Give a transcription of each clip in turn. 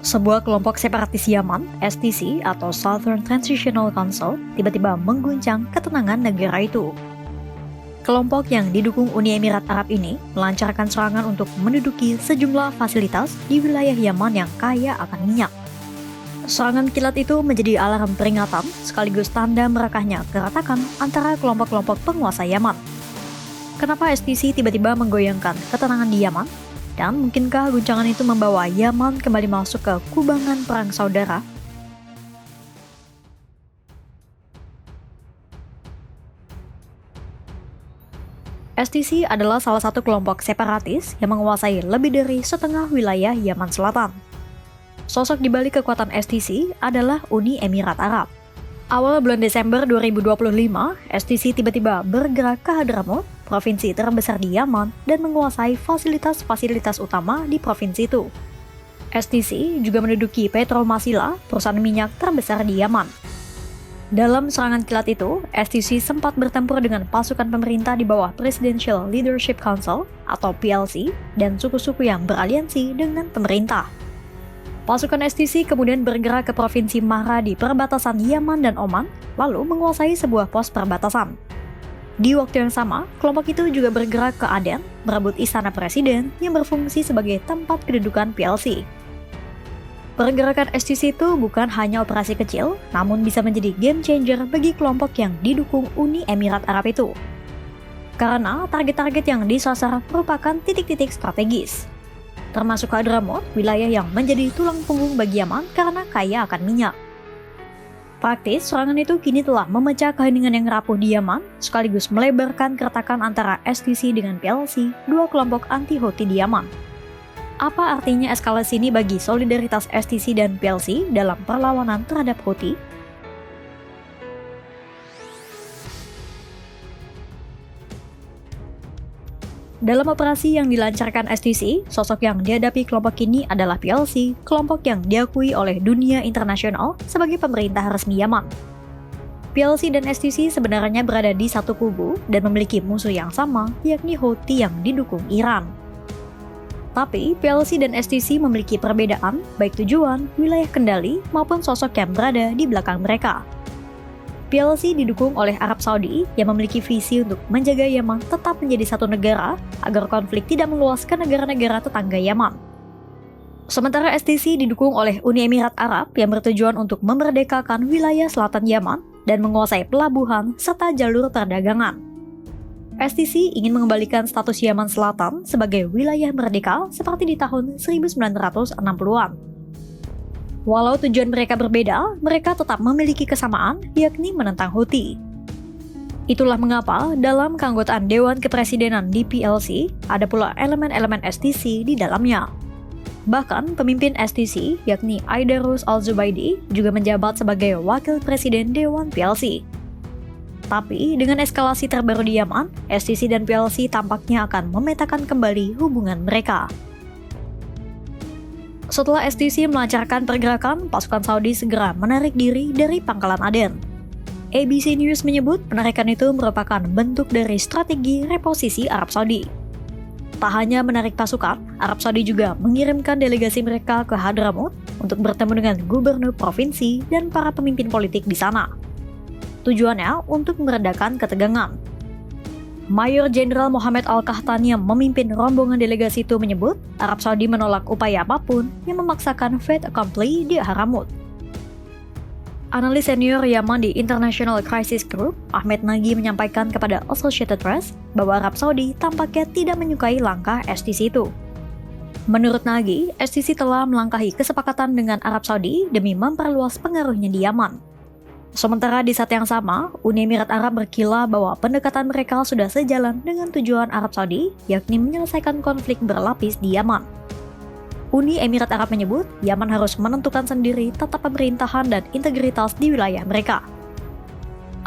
Sebuah kelompok separatis Yaman, STC atau Southern Transitional Council, tiba-tiba mengguncang ketenangan negara itu. Kelompok yang didukung Uni Emirat Arab ini melancarkan serangan untuk menduduki sejumlah fasilitas di wilayah Yaman yang kaya akan minyak. Serangan kilat itu menjadi alarm peringatan sekaligus tanda merakahnya keretakan antara kelompok-kelompok penguasa Yaman. Kenapa STC tiba-tiba menggoyangkan ketenangan di Yaman? Dan mungkinkah guncangan itu membawa Yaman kembali masuk ke kubangan perang saudara? STC adalah salah satu kelompok separatis yang menguasai lebih dari setengah wilayah Yaman Selatan. Sosok di balik kekuatan STC adalah Uni Emirat Arab. Awal bulan Desember 2025, STC tiba-tiba bergerak ke Hadramaut, provinsi terbesar di Yaman, dan menguasai fasilitas-fasilitas utama di provinsi itu. STC juga menduduki Petromasila, perusahaan minyak terbesar di Yaman. Dalam serangan kilat itu, STC sempat bertempur dengan pasukan pemerintah di bawah Presidential Leadership Council atau PLC dan suku-suku yang beraliansi dengan pemerintah. Pasukan STC kemudian bergerak ke provinsi Mahra di perbatasan Yaman dan Oman, lalu menguasai sebuah pos perbatasan. Di waktu yang sama, kelompok itu juga bergerak ke Aden, merebut istana presiden yang berfungsi sebagai tempat kedudukan PLC. Pergerakan STC itu bukan hanya operasi kecil, namun bisa menjadi game changer bagi kelompok yang didukung Uni Emirat Arab itu. Karena target-target yang disasar merupakan titik-titik strategis, termasuk Hadramaut, wilayah yang menjadi tulang punggung bagi Yaman karena kaya akan minyak. Praktis, serangan itu kini telah memecah keheningan yang rapuh di Yaman, sekaligus melebarkan keretakan antara STC dengan PLC, dua kelompok anti-Houthi di Yaman. Apa artinya eskalasi ini bagi solidaritas STC dan PLC dalam perlawanan terhadap Houthi? Dalam operasi yang dilancarkan STC, sosok yang dihadapi kelompok ini adalah PLC, kelompok yang diakui oleh dunia internasional sebagai pemerintah resmi Yaman. PLC dan STC sebenarnya berada di satu kubu dan memiliki musuh yang sama, yakni Houthi yang didukung Iran. Tapi, PLC dan STC memiliki perbedaan, baik tujuan, wilayah kendali, maupun sosok yang berada di belakang mereka. PLC didukung oleh Arab Saudi yang memiliki visi untuk menjaga Yaman tetap menjadi satu negara agar konflik tidak meluas ke negara-negara tetangga Yaman. Sementara STC didukung oleh Uni Emirat Arab yang bertujuan untuk memerdekakan wilayah selatan Yaman dan menguasai pelabuhan serta jalur perdagangan. STC ingin mengembalikan status Yaman Selatan sebagai wilayah merdeka seperti di tahun 1960-an. Walau tujuan mereka berbeda, mereka tetap memiliki kesamaan, yakni menentang Houthi. Itulah mengapa dalam keanggotaan Dewan Kepresidenan di PLC, ada pula elemen-elemen STC di dalamnya. Bahkan pemimpin STC, yakni Aidarus Al-Zubaidi, juga menjabat sebagai Wakil Presiden Dewan PLC. Tapi dengan eskalasi terbaru di Yaman, STC dan PLC tampaknya akan memetakan kembali hubungan mereka. Setelah STC melancarkan pergerakan, pasukan Saudi segera menarik diri dari pangkalan Aden. ABC News menyebut penarikan itu merupakan bentuk dari strategi reposisi Arab Saudi. Tak hanya menarik pasukan, Arab Saudi juga mengirimkan delegasi mereka ke Hadramaut untuk bertemu dengan gubernur provinsi dan para pemimpin politik di sana. Tujuannya untuk meredakan ketegangan. Mayor Jenderal Mohammed Al-Qahtani yang memimpin rombongan delegasi itu menyebut Arab Saudi menolak upaya apapun yang memaksakan fait accompli di Hadramaut. Analis senior Yaman di International Crisis Group, Ahmed Nagy menyampaikan kepada Associated Press bahwa Arab Saudi tampaknya tidak menyukai langkah STC itu. Menurut Nagy, STC telah melangkahi kesepakatan dengan Arab Saudi demi memperluas pengaruhnya di Yaman. Sementara di saat yang sama, Uni Emirat Arab berkilah bahwa pendekatan mereka sudah sejalan dengan tujuan Arab Saudi, yakni menyelesaikan konflik berlapis di Yaman. Uni Emirat Arab menyebut, Yaman harus menentukan sendiri tata pemerintahan dan integritas di wilayah mereka.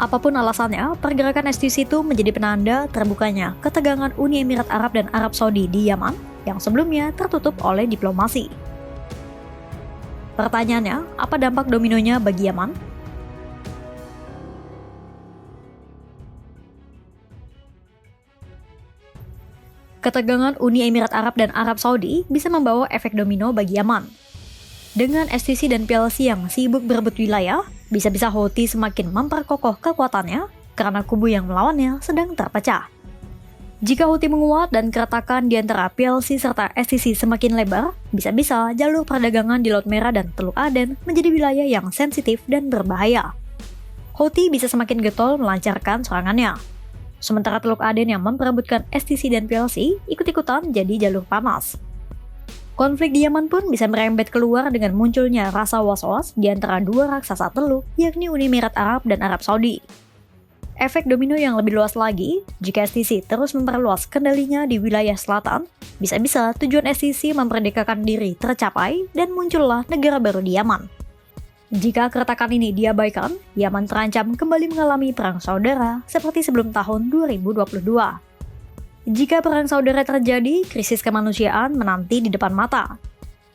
Apapun alasannya, pergerakan STC itu menjadi penanda terbukanya ketegangan Uni Emirat Arab dan Arab Saudi di Yaman yang sebelumnya tertutup oleh diplomasi. Pertanyaannya, apa dampak dominonya bagi Yaman? Ketegangan Uni Emirat Arab dan Arab Saudi bisa membawa efek domino bagi Yaman. Dengan STC dan PLC yang sibuk berebut wilayah, bisa-bisa Houthi semakin memperkokoh kekuatannya karena kubu yang melawannya sedang terpecah. Jika Houthi menguat dan keretakan di antara PLC serta STC semakin lebar, bisa-bisa jalur perdagangan di Laut Merah dan Teluk Aden menjadi wilayah yang sensitif dan berbahaya. Houthi bisa semakin getol melancarkan serangannya. Sementara Teluk Aden yang memperebutkan STC dan PLC ikut-ikutan jadi jalur panas. Konflik di Yaman pun bisa merembet keluar dengan munculnya rasa was-was di antara dua raksasa teluk, yakni Uni Emirat Arab dan Arab Saudi. Efek domino yang lebih luas lagi, jika STC terus memperluas kendalinya di wilayah selatan, bisa-bisa tujuan STC memerdekakan diri tercapai dan muncullah negara baru di Yaman. Jika keretakan ini diabaikan, Yaman terancam kembali mengalami perang saudara seperti sebelum tahun 2022. Jika perang saudara terjadi, krisis kemanusiaan menanti di depan mata.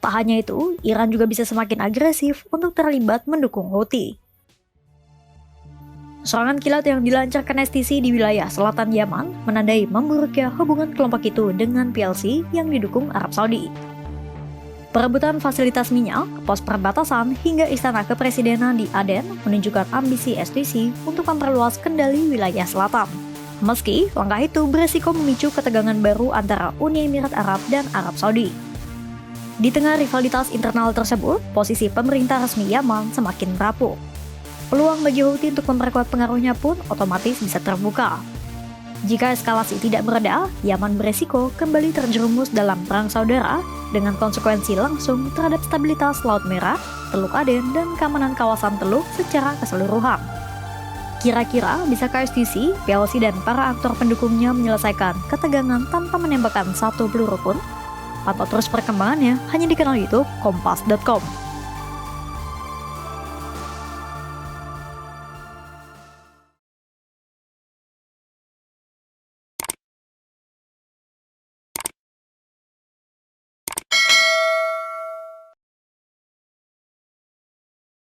Tak hanya itu, Iran juga bisa semakin agresif untuk terlibat mendukung Houthi. Serangan kilat yang dilancarkan STC di wilayah selatan Yaman menandai memburuknya hubungan kelompok itu dengan PLC yang didukung Arab Saudi. Perebutan fasilitas minyak, pos perbatasan, hingga istana kepresidenan di Aden menunjukkan ambisi STC untuk memperluas kendali wilayah selatan. Meski langkah itu beresiko memicu ketegangan baru antara Uni Emirat Arab dan Arab Saudi. Di tengah rivalitas internal tersebut, posisi pemerintah resmi Yaman semakin rapuh. Peluang bagi Houthi untuk memperkuat pengaruhnya pun otomatis bisa terbuka. Jika eskalasi tidak mereda, Yaman beresiko kembali terjerumus dalam perang saudara dengan konsekuensi langsung terhadap stabilitas Laut Merah, Teluk Aden, dan keamanan kawasan teluk secara keseluruhan. Kira-kira bisakah STC, PLC, dan para aktor pendukungnya menyelesaikan ketegangan tanpa menembakkan satu peluru pun? Pantau terus perkembangannya hanya di kanal YouTube Kompas.com.